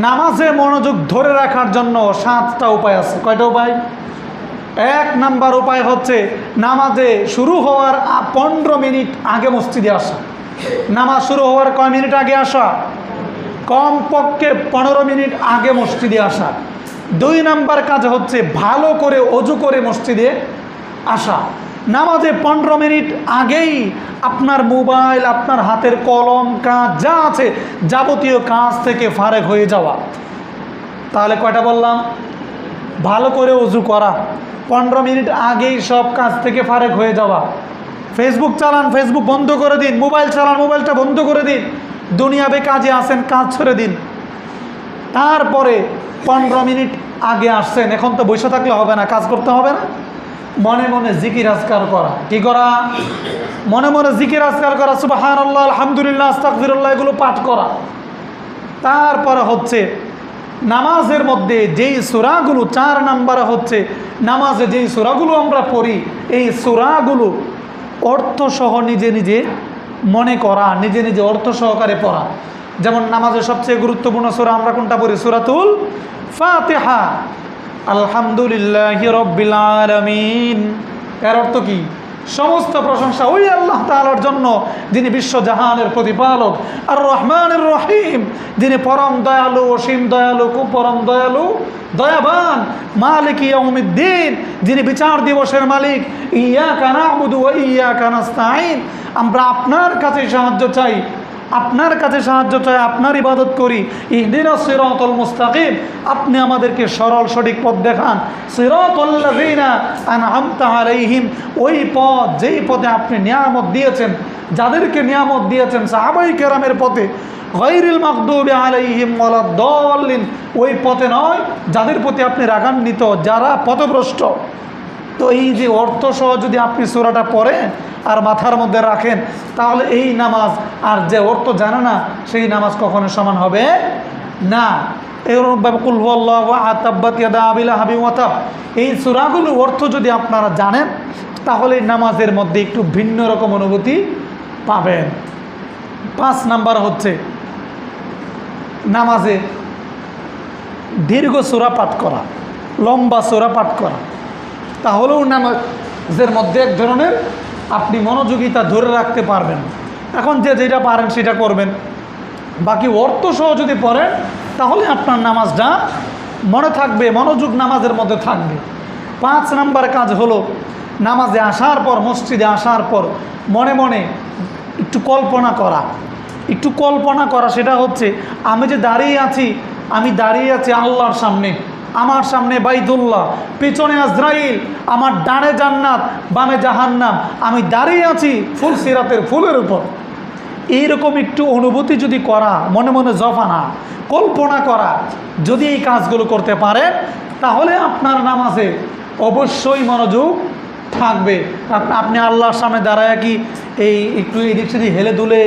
নামাজে মনোযোগ ধরে রাখার জন্য 7টা উপায় আছে। কয়টা উপায়? 1 নাম্বার উপায় হচ্ছে নামাজে শুরু হওয়ার 15 মিনিট আগে মসজিদে আসা। নামাজ শুরু হওয়ার কয় মিনিট আগে আসা? কমপক্ষে 15 মিনিট আগে মসজিদে আসা। 2 নাম্বার কাজ হচ্ছে ভালো করে অজু করে মসজিদে আসা। নামাজে 15 মিনিট আগেই আপনার মোবাইল, আপনার হাতের কলম, কাজ যা আছে যাবতীয় কাজ থেকে ফারেক হয়ে যাওয়া। তাহলে কয়টা বললাম? ভালো করে অজু করা, 15 মিনিট আগেই সব কাজ থেকে ফারেক হয়ে যাওয়া। ফেসবুক চালান, ফেসবুক বন্ধ করে দিন। মোবাইল চালান, মোবাইলটা বন্ধ করে দিন। দুনিয়াবে কাজে আসেন, কাজ ছেড়ে দিন। তারপরে 15 মিনিট আগে আসছেন, এখন তো বসে থাকলে হবে না, কাজ করতে হবে না। মনে মনে জিকির আজকার করা। কি করা? মনে মনে জিকির আজকার করা, সুবহানাল্লাহ, আলহামদুলিল্লাহ, আস্তাগফিরুল্লাহ, এগুলো পাঠ করা। তারপরে হচ্ছে নামাজের মধ্যে যেই সূরাগুলো, 4 নাম্বারে হচ্ছে নামাজে যেই সূরাগুলো আমরা পড়ি, এই সূরাগুলো অর্থসহ নিজে নিজে মনে করা, নিজে নিজে অর্থ সহকারে পড়া। যেমন নামাজের সবচেয়ে গুরুত্বপূর্ণ সূরা আমরা কোনটা পড়ি? সূরাতুল ফাতিহা। আলহামদুলিল্লাহি রাব্বিল আলামিন, এর অর্থ কি? সমস্ত প্রশংসা ওই আল্লাহ তাআলার জন্য যিনি বিশ্বজাহানের প্রতিপালক, আর রহমানুর রহিম, যিনি পরম দয়ালু, অসীম দয়ালু, খুব পরম দয়ালু, দয়াবান, মালিক ইয়াউমিদ্দিন, যিনি বিচার দিবসের মালিক। ইয়াকা না'বুদু ওয়া ইয়াকা নাস্তাঈন, আমরা আপনার কাছে সাহায্য চাই, আপনার কাছে সাহায্য চাই, আপনার ইবাদত করি। ইহদিনাস সিরাতাল মুস্তাকিম, আপনি আমাদেরকে সরল সঠিক পথ দেখান। সিরাতাল্লাযীনা আনআমতা আলাইহিম, ওই পথ যেই পথে আপনি নিয়ামত দিয়েছেন, যাদেরকে নিয়ামত দিয়েছেন সাহাবায়ে কেরামের পথে। গায়রিল মাগদুবি আলাইহিম ওয়ালাদ-দাল্লিন, ওই পথে নয় যাদের প্রতি আপনি রাগান্বিত, যারা পথভ্রষ্ট। তো এই যে অর্থ সহ যদি আপনি সূরাটা পড়েন আর মাথার মধ্যে রাখেন, তাহলে এই নামাজ আর যে অর্থ জানে না সেই নামাজ কখনো সমান হবে না। এরকমভাবে কুল হুয়াল্লাহু আহাদ, তাব্বাত ইয়াদা আবি লাহাবিন ওয়া তাব, এই সূরাগুলোর অর্থ যদি আপনারা জানেন তাহলে নামাজের মধ্যে একটু ভিন্ন রকম অনুভূতি পাবেন। 5 নাম্বার হচ্ছে নামাজে দীর্ঘ সূরা পাঠ করা, লম্বা সূরা পাঠ করা। তাহলেও নামাজের মধ্যে এক ধরনের আপনি মনোযোগিতা ধরে রাখতে পারবেন। এখন যে যেটা পারেন সেটা করবেন, বাকি অর্থ সহ যদি পড়েন তাহলে আপনার নামাজটা মনে থাকবে, মনোযোগ নামাজের মধ্যে থাকবে। 5 নাম্বার কাজ হলো নামাজে আসার পর, মসজিদে আসার পর মনে মনে একটু কল্পনা করা, একটু কল্পনা করা। সেটা হচ্ছে আমি যে দাঁড়িয়ে আছি, আমি দাঁড়িয়ে আছি আল্লাহর সামনে, আমার সামনে বাইতুল্লাহ, পিছনে আজরাইল, আমার ডানে জান্নাত, বামে জাহান্নাম, আমি দাঁড়িয়ে আছি ফুল সিরাতের ফুলের উপর। এইরকম একটু অনুভূতি যদি করা, মনে মনে জফানা কল্পনা করা, যদি এই কাজগুলো করতে পারেন তাহলে আপনার নামাজে অবশ্যই মনোযোগ থাকবে। আপনি আল্লাহর সামনে দাঁড়ায় কি এই একটু এদিক সেদিক হেলে দুলে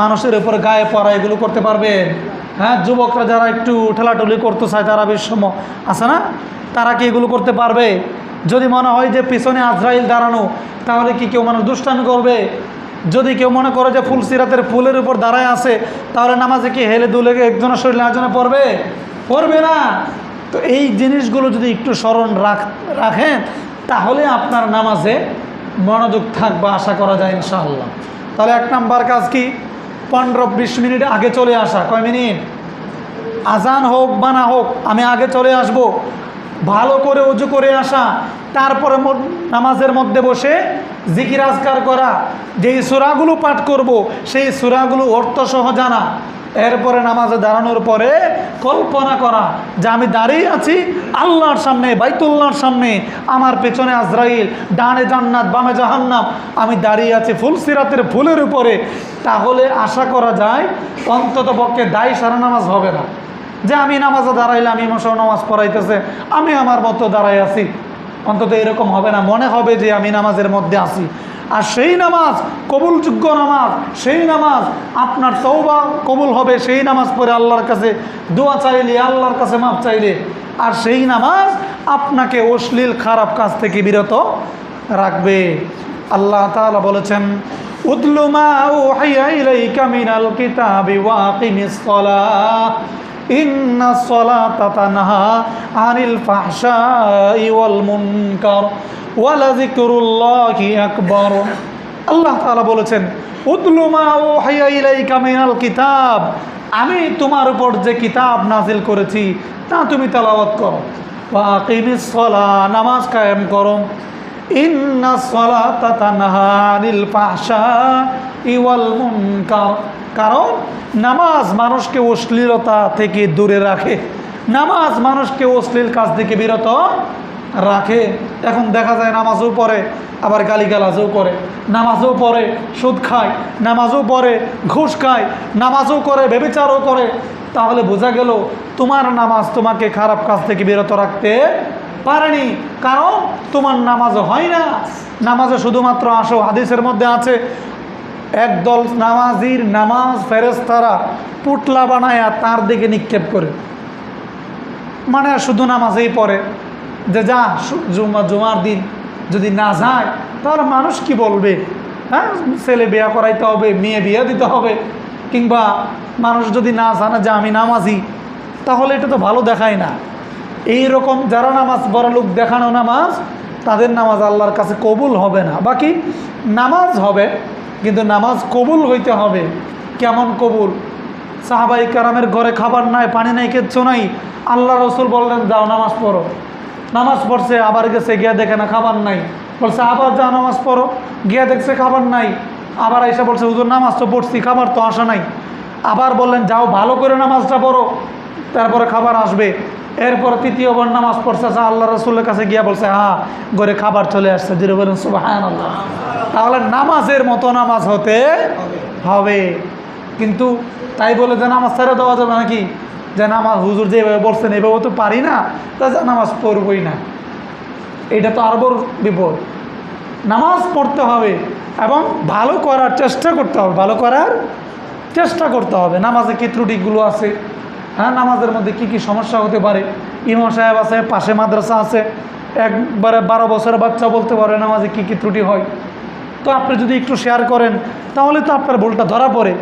মানুষের উপর গায়ে পড়া এগুলো করতে পারবেন? হ্যাঁ, যুবকরা যারা একটু ঠেলাঠুলি করতে চায় তারা বেশ সময় আছে না, তারা কি এগুলো করতে পারবে? যদি মনে হয় যে পিছনে আজরাইল দাঁড়ানো, তাহলে কি কেউ মানুষ দুষ্টামি করবে? যদি কেউ মনে করে যে ফুল সিরাতের ফুলের উপর দাঁড়ায় আছে, তাহলে নামাজে কি হেলে দুলে একজনের শরীরে একজনে পড়বে? পড়বে না। তো এই জিনিসগুলো যদি একটু স্মরণ রাখেন তাহলে আপনার নামাজে মনোযোগ থাকবে, আশা করা যায় ইনশাআল্লাহ। তাহলে 1 নাম্বার কাজ কি? 15-20 মিনিট আগে চলে আসা। কয় মিনিট? আজান হোক বা না হোক আমি আগে চলে আসব। ভালো করে ওযু করে আসা, তারপরে নামাজের মধ্যে বসে জিকির আজকার করা, যেই সূরাগুলো পাঠ করব সেই সূরাগুলো অর্থ সহ জানা। এরপরে নামাজে দাঁড়ানোর পরে কল্পনা করা যে আমি দাঁড়িয়ে আছি আল্লাহর সামনে, বাইতুল্লাহর সামনে, আমার পেছনে আজরাইল, ডানে জান্নাত, বামে জাহান্নাম, আমি দাঁড়িয়ে আছি ফুল সিরাতের ফুলের উপরে। তাহলে আশা করা যায় অন্তত পক্ষে দায় সারা নামাজ হবে না যে আমি নামাজে দাঁড়াইলাম, ইমাম সাহেব নামাজ পড়াইতেছে, আমি আমার মতো দাঁড়াই আছি। অন্তত এরকম হবে না, মনে হবে যে আমি নামাজের মধ্যে আছি। আর সেই নামাজ কবুলযোগ্য নামাজ, সেই নামাজ আপনার তওবা কবুল হবে, সেই নামাজ পড়ে আল্লাহর কাছে দোয়া চাইলে, আল্লাহর কাছে মাফ চাইলে। আর সেই নামাজ আপনাকে অশ্লীল খারাপ কাজ থেকে বিরত রাখবে। আল্লাহ তাআলা বলেছেন, উতলু মা উহিয়া ইলাইকা মিনাল কিতাবি ওয়া আকিমিস সালাহ, ইন্নাস সালাতা তানহা আনিল ফাহশাই ওয়াল মুনকার ওয়া লাযিকরুল্লাহি আকবার। আল্লাহ তাআলা বলেছেন, উতলু মা উহিয়া ইলাইকা মিনাল কিতাব, আমি তোমার উপর যে কিতাব নাজিল করেছি তা তুমি তেলাওয়াত করো। ওয়া আকিমিস সালাহ, নামাজ কায়েম করো। ইন্নাস সালাতা তানহা আনিল ফাহশাই ওয়াল মুনকার, কারণ নামাজ মানুষকে অশ্লীলতা থেকে দূরে রাখে, নামাজ মানুষকে অশ্লীল কাজ থেকে বিরত রাখে। এখন দেখা যায় নামাজও পড়ে আবার গালিগালাজও করে, নামাজও পড়ে সুদ খায়, নামাজও পড়ে ঘুষ খায়, নামাজও করে ব্যভিচারও করে। তাহলে বোঝা গেল তোমার নামাজ তোমাকে খারাপ কাজ থেকে বিরত রাখতে পারেনি, কারণ তোমার নামাজ হয় না। নামাজে শুধুমাত্র আসো, হাদিসের মধ্যে আছে একদল নামাজির নামাজ ফেরেশতারা পুটলা বানায়া তার দিকে নিক্ষেপ করে, মানে শুধু নামাজেই পড়ে যে যা জুমার দিন যদি না যায় তাহলে মানুষ কি বলবে, হ্যাঁ ছেলে বিয়া করাইতে হবে, মেয়ে বিয়ে দিতে হবে, কিংবা মানুষ যদি না জানে যে আমি নামাজি তাহলে এটা তো ভালো দেখায় না। এই রকম যারা নামাজ বড় লোক দেখানো নামাজ, তাদের নামাজ আল্লাহর কাছে কবুল হবে না। বাকি নামাজ হবে, কিন্তু নামাজ কবুল হইতে হবে। কেমন কবুল? সাহাবাই কারামের ঘরে খাবার নাই, পানি নাই, কিচ্ছু নাই, আল্লাহ রসুল বললেন যাও নামাজ পড়ো। নামাজ পড়ছে, আবার গেছে, গিয়া দেখে না খাবার নাই, বলছে আবার যাও নামাজ পড়ো, গিয়া দেখছে খাবার নাই, আবার এসে বলছে হুজুর নামাজ তো পড়ছি, খাবার তো আসা নাই। আবার বললেন যাও ভালো করে নামাজটা পড়ো, তারপরে খাবার আসবে। এরপর তৃতীয়বার নামাজ পড়ছে, আল্লাহ রসুলের কাছে গিয়া বলছে হ্যাঁ ঘরে খাবার চলে আসছে, ধীরে বলেন সুবহানাল্লাহ। তাহলে নামাজের মতো নামাজ হতে হবে। কিন্তু তাই বলে যে নামাজ ছেড়ে দেওয়া যাবে নাকি, যে নামাজ হুজুর যেভাবে বলছেন এভাবে তো পারি না, তা নামাজ পড়বই না, এটা তো আরও বড় বিপদ। নামাজ পড়তে হবে এবং ভালো করার চেষ্টা করতে হবে, ভালো করার চেষ্টা করতে হবে। নামাজে কী ত্রুটিগুলো আছে, হ্যাঁ নামাজের মধ্যে কি কি সমস্যা হতে পারে। ইমাম সাহেব আছে, পাশে মাদ্রাসা আছে, একবারে 12 বছরের বাচ্চা বলতে পারে নামাজে কি কি ত্রুটি হয়। তো আপনি যদি একটু শেয়ার করেন তাহলে তো আপনার ভুলটা ধরা পড়ে।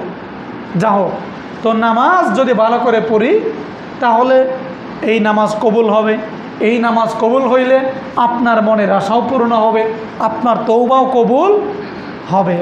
যা হোক, তো নামাজ যদি ভালো করে পড়ি তাহলে এই নামাজ কবুল হবে। এই নামাজ কবুল হইলে আপনার মনের আশাও পূর্ণ হবে, আপনার তওবাও কবুল হবে।